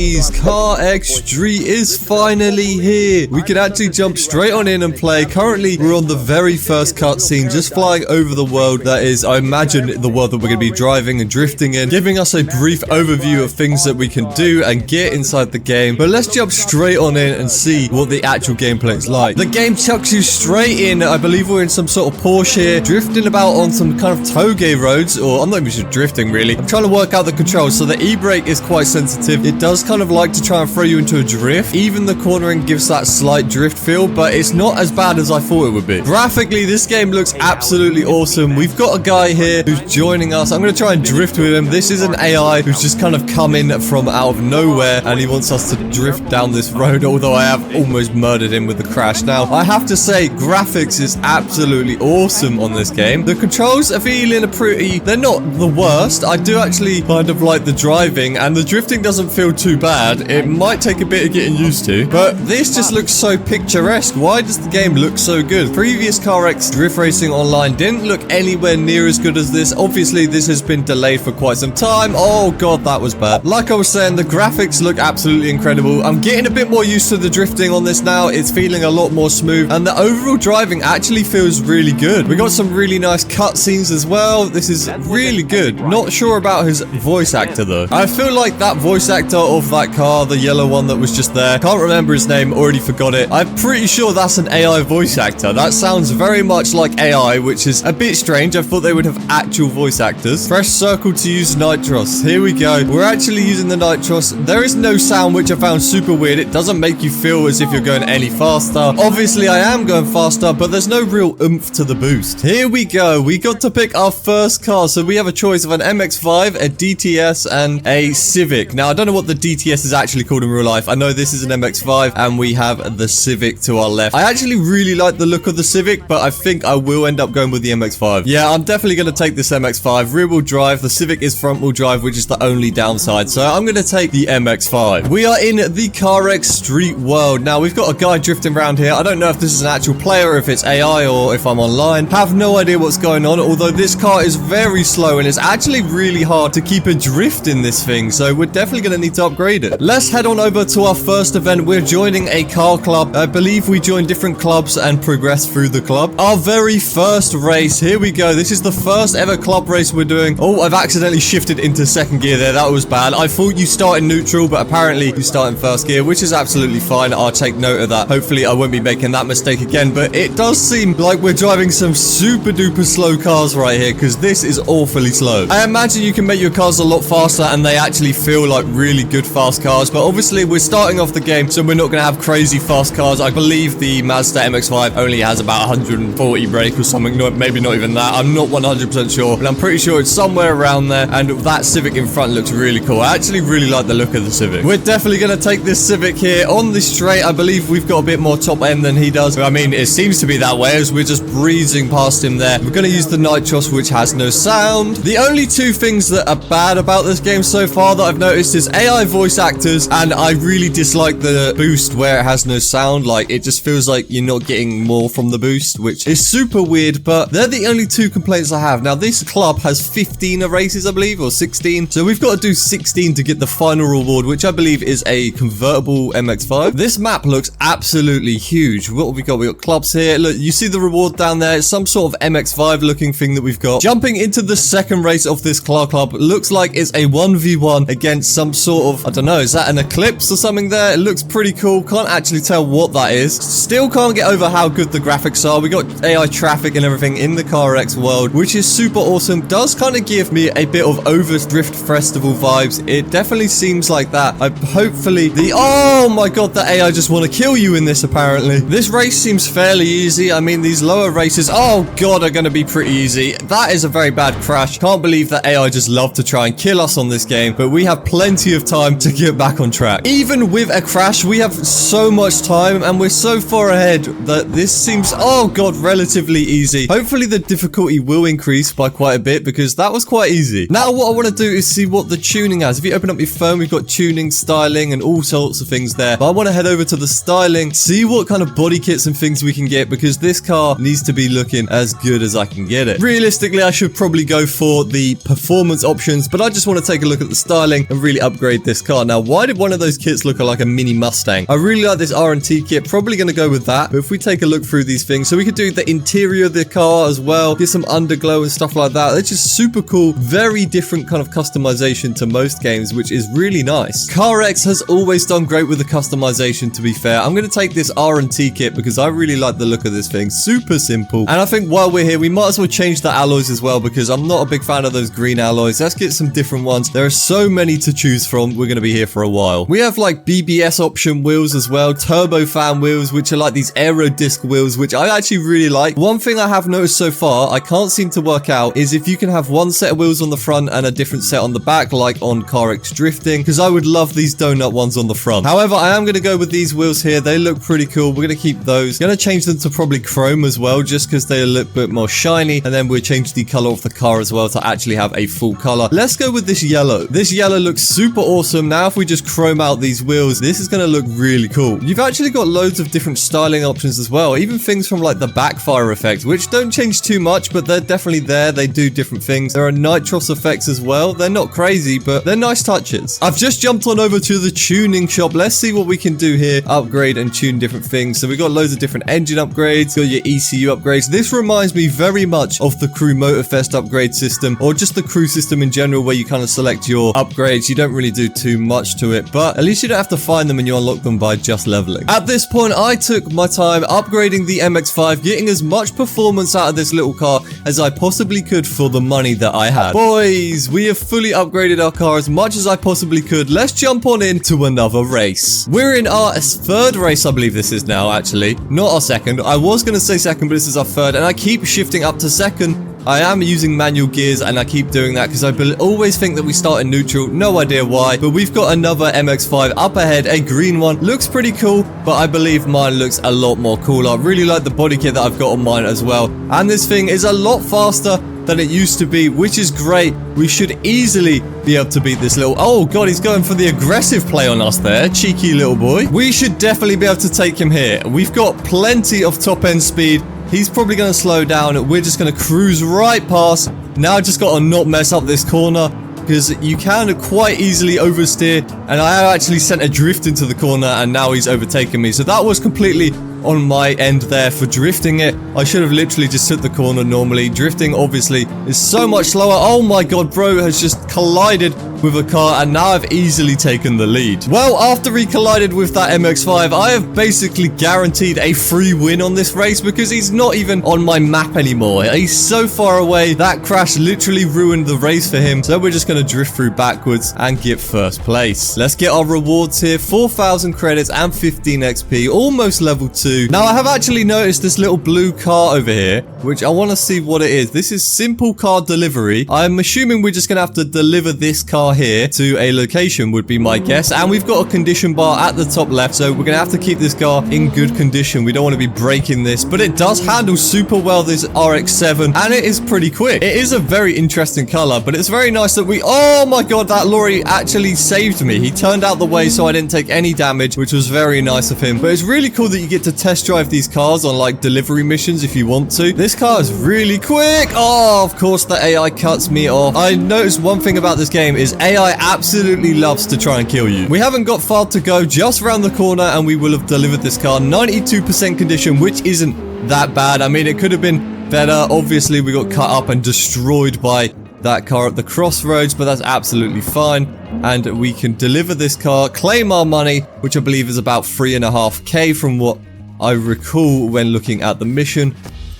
boys, CarX Street is finally here. We can actually jump straight on in and play. Currently, we're on the very first cutscene, just flying over the world. That is, I imagine, the world that we're going to be driving and drifting in, giving us a brief overview of things that we can do and get inside the game. But let's jump straight on in and see what the actual gameplay is like. The game chucks you straight in. I believe we're in some sort of Porsche here, drifting about on some kind of toge roads, or I'm not even sure drifting really. I'm trying to work out the controls. So the e-brake is quite sensitive. It does kind of like to try and throw you into a drift. Even the cornering gives that slight drift feel, but it's not as bad as I thought it would be. Graphically, this game looks absolutely awesome. We've got a guy here who's joining us. I'm going to try and drift with him. This is an AI who's just kind of come in from out of nowhere, and he wants us to drift down this road, although I have almost murdered him with the crash. Now, I have to say, graphics is absolutely awesome on this game. The controls are feeling they're not the worst. I do actually kind of like the driving, and the drifting doesn't feel too bad. It might take a bit of getting used to, but this just looks so picturesque. Why does the game look so good? Previous CarX Drift Racing Online didn't look anywhere near as good as this. Obviously, this has been delayed for quite some time. Oh god, that was bad. Like I was saying, the graphics look absolutely incredible. I'm getting a bit more used to the drifting on this now. It's feeling a lot more smooth, and the overall driving actually feels really good. We got some really nice cutscenes as well. This is really good. Not sure about his voice actor though. I feel like that voice actor of that car, the yellow one that was just there, can't remember his name, already forgot it. I'm pretty sure that's an AI voice actor. That sounds very much like AI, which is a bit strange. I thought they would have actual voice actors. Press circle to use nitros. Here we go. We're actually using the nitros. There is no sound, which I found super weird. It doesn't make you feel as if you're going any faster. Obviously, I am going faster, but there's no real oomph to the boost. Here we go. We got to pick our first car. So we have a choice of an MX-5, a DTS, and a Civic. Now, I don't know what the DTS is actually called in real life. I know this is an MX-5, and we have the Civic to our left. I actually really like the look of the Civic, but I think I will end up going with the MX-5. Yeah, I'm definitely going to take this MX-5. Rear-wheel drive. The Civic is front-wheel drive, which is the only downside. So I'm going to take the MX-5. We are in the CarX Street world. Now, we've got a guy drifting around here. I don't know if this is an actual player, or if it's AI, or if I'm online. Have no idea what's going on, although this car is very slow, and it's actually really hard to keep a drift in this thing. So we're definitely going to need to upgrade it. Let's head on over to our first event. We're joining a car club. I believe we join different clubs and progress through the club. Our very first race. Here we go. This is the first ever club race we're doing. Oh, I've accidentally shifted into second gear there. That was bad. I thought you start in neutral, but apparently you start in first gear, which is absolutely fine. I'll take note of that. Hopefully I won't be making that mistake again, but it does seem like we're driving some super duper slow cars right here, because this is awfully slow. I imagine you can make your cars a lot faster, and they actually feel like really good fast cars, but obviously we're starting off the game, so we're not going to have crazy fast cars. I believe the Mazda MX-5 only has about 140 brake or something, maybe not even that. I'm not 100% sure, but I'm pretty sure it's somewhere around there, and that Civic in front looks really cool. I actually really like the look of the Civic. We're definitely going to take this Civic here on the straight. I believe we've got a bit more top end than he does. I mean, it seems to be that way as we're just breezing past him there. We're going to use the nitros, which has no sound. The only two things that are bad about this game so far that I've noticed is AI voice actors, and I really dislike the boost where it has no sound. Like, it just feels like you're not getting more from the boost, which is super weird, but they're the only two complaints I have. Now, this club has 15 races, I believe, or 16, so we've got to do 16 to get the final reward, which I believe is a convertible MX-5. This map looks absolutely huge. What have we got? We got clubs here. Look, you see the reward down there. It's some sort of MX-5 looking thing that we've got. Jumping into the second race of this car club. Looks like it's a 1v1 against some sort of, I don't know, is that an Eclipse or something there? It looks pretty cool. Can't actually tell what that is. Still can't get over how good the graphics are. We got AI traffic and everything in the CarX world, which is super awesome. Does kind of give me a bit of Overdrift Festival vibes. It definitely seems like that. Hopefully oh my god, the AI just want to kill you in this apparently. This race seems fairly easy. I mean, these lower races, oh god, are going to be pretty easy. That is a very bad crash. Can't believe that AI just love to try and kill us on this game, but we have plenty of time to get back on track. Even with a crash, we have so much time, and we're so far ahead that this seems, oh god, relatively easy. Hopefully the difficulty will increase by quite a bit, because that was quite easy. Now what I want to do is see what the tuning has. If you open up your phone, we've got tuning, styling, and all sorts of things there. But I want to head over to the styling, see what kind of body kits and things we can get, because this car needs to be looking as good as I can get it. Realistically, I should probably go for the performance options, but I just want to take a look at the styling and really upgrade this car. car. Now, why did one of those kits look like a mini Mustang? I really like this R&T kit. Probably going to go with that. But if we take a look through these things, so we could do the interior of the car as well, get some underglow and stuff like that. It's just super cool. Very different kind of customization to most games, which is really nice. CarX has always done great with the customization, to be fair. I'm going to take this R&T kit because I really like the look of this thing. Super simple. And I think while we're here, we might as well change the alloys as well because I'm not a big fan of those green alloys. Let's get some different ones. There are so many to choose from. We're going to be here for a while. We have like BBS option wheels as well, turbofan wheels, which are like these aero disc wheels, which I actually really like. One thing I have noticed so far, I can't seem to work out, is if you can have one set of wheels on the front and a different set on the back, like on CarX Drifting, because I would love these donut ones on the front. However, I am going to go with these wheels here. They look pretty cool. We're going to keep those. Going to change them to probably chrome as well, just because they look a bit more shiny. And then we'll change the color of the car as well to actually have a full color. Let's go with this yellow. This yellow looks super awesome. Now, if we just chrome out these wheels, this is going to look really cool. You've actually got loads of different styling options as well. Even things from like the backfire effect, which don't change too much, but they're definitely there. They do different things. There are nitros effects as well. They're not crazy, but they're nice touches. I've just jumped on over to the tuning shop. Let's see what we can do here. Upgrade and tune different things. So we got loads of different engine upgrades. Got your ECU upgrades. This reminds me very much of the Crew Motorfest upgrade system, or just the Crew system in general, where you kind of select your upgrades. You don't really do too much to it, but at least you don't have to find them and you unlock them by just leveling. At this point, I took my time upgrading the MX-5, getting as much performance out of this little car as I possibly could for the money that I had. Boys, we have fully upgraded our car as much as I possibly could. Let's jump on into another race. We're in our third race, I believe this is now, actually. Not our second. I was going to say second, but this is our third, and I keep shifting up to second. I am using manual gears, and I keep doing that because I always think that we start in neutral. No idea why, but we've got another MX-5 up ahead, a green one. Looks pretty cool, but I believe mine looks a lot more cool. I really like the body kit that I've got on mine as well. And this thing is a lot faster than it used to be, which is great. We should easily be able to beat this little... Oh, God, he's going for the aggressive play on us there. Cheeky little boy. We should definitely be able to take him here. We've got plenty of top-end speed. He's probably going to slow down. We're just going to cruise right past. Now I just got to not mess up this corner, because you can quite easily oversteer. And I actually sent a drift into the corner, and now he's overtaken me. So that was completely on my end there for drifting it. I should have literally just hit the corner normally. Drifting, obviously, is so much slower. Oh my God, bro has just collided with a car, and now I've easily taken the lead. Well, after he collided with that MX-5, I have basically guaranteed a free win on this race because he's not even on my map anymore. He's so far away. That crash literally ruined the race for him. So we're just going to drift through backwards and get first place. Let's get our rewards here. 4,000 credits and 15 XP. Almost level 2. Now, I have actually noticed this little blue car over here, which I want to see what it is. This is simple car delivery. I'm assuming we're just going to have to deliver this car here to a location, would be my guess. And we've got a condition bar at the top left, so we're gonna have to keep this car in good condition. We don't want to be breaking this, but it does handle super well, this RX-7, and it is pretty quick. It is a very interesting color, but it's very nice that we... Oh my God, that lorry actually saved me. He turned out the way so I didn't take any damage, which was very nice of him. But it's really cool that you get to test drive these cars on like delivery missions if you want to. This car is really quick. Oh, of course the AI cuts me off. I noticed one thing about this game is AI absolutely loves to try and kill you. We haven't got far to go, just around the corner, and we will have delivered this car. 92% condition, which isn't that bad. I mean, it could have been better. Obviously, we got cut up and destroyed by that car at the crossroads, but that's absolutely fine. And we can deliver this car, claim our money, which I believe is about 3.5k from what I recall when looking at the mission.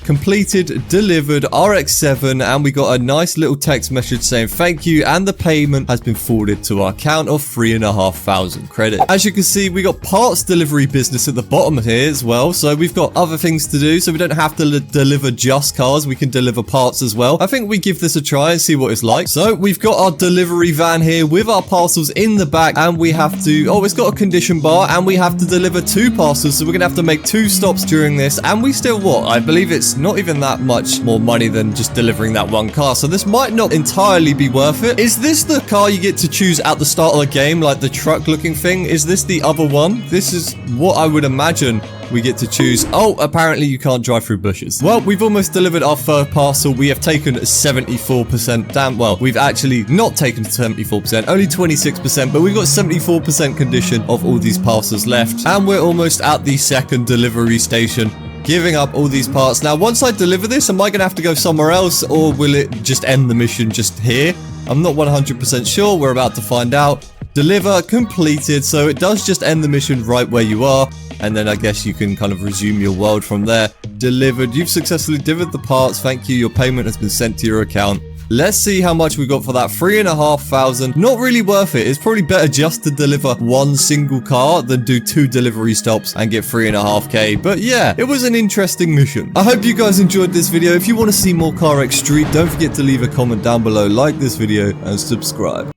Completed, delivered, RX-7, and we got a nice little text message saying thank you, and the payment has been forwarded to our account of 3,500 credit. As you can see, we got parts delivery business at the bottom here as well, so we've got other things to do, so we don't have to deliver just cars, we can deliver parts as well. I think we give this a try and see what it's like. So we've got our delivery van here with our parcels in the back, and we have to... Oh, it's got a condition bar, and we have to deliver 2 parcels, so we're gonna have to make 2 stops during this, and we still, what? I believe it's not even that much more money than just delivering that one car, so this might not entirely be worth it. Is this the car you get to choose at the start of the game, like the truck looking thing? Is this the other one? This is what I would imagine we get to choose. Oh, apparently you can't drive through bushes. Well, we've almost delivered our third parcel. We have taken 74%. Damn, well, we've actually not taken 74%, only 26%, but we've got 74% condition of all these parcels left. And we're almost at the second delivery station, giving up all these parts. Now, once I deliver this, am I going to have to go somewhere else, or will it just end the mission just here? I'm not 100% sure. We're about to find out. Deliver completed. So it does just end the mission right where you are. And then I guess you can kind of resume your world from there. Delivered. You've successfully delivered the parts. Thank you. Your payment has been sent to your account. Let's see how much we got for that. 3,500. Not really worth it. It's probably better just to deliver one single car than do 2 delivery stops and get 3.5k. But yeah, it was an interesting mission. I hope you guys enjoyed this video. If you want to see more CarX Street, don't forget to leave a comment down below, like this video, and subscribe.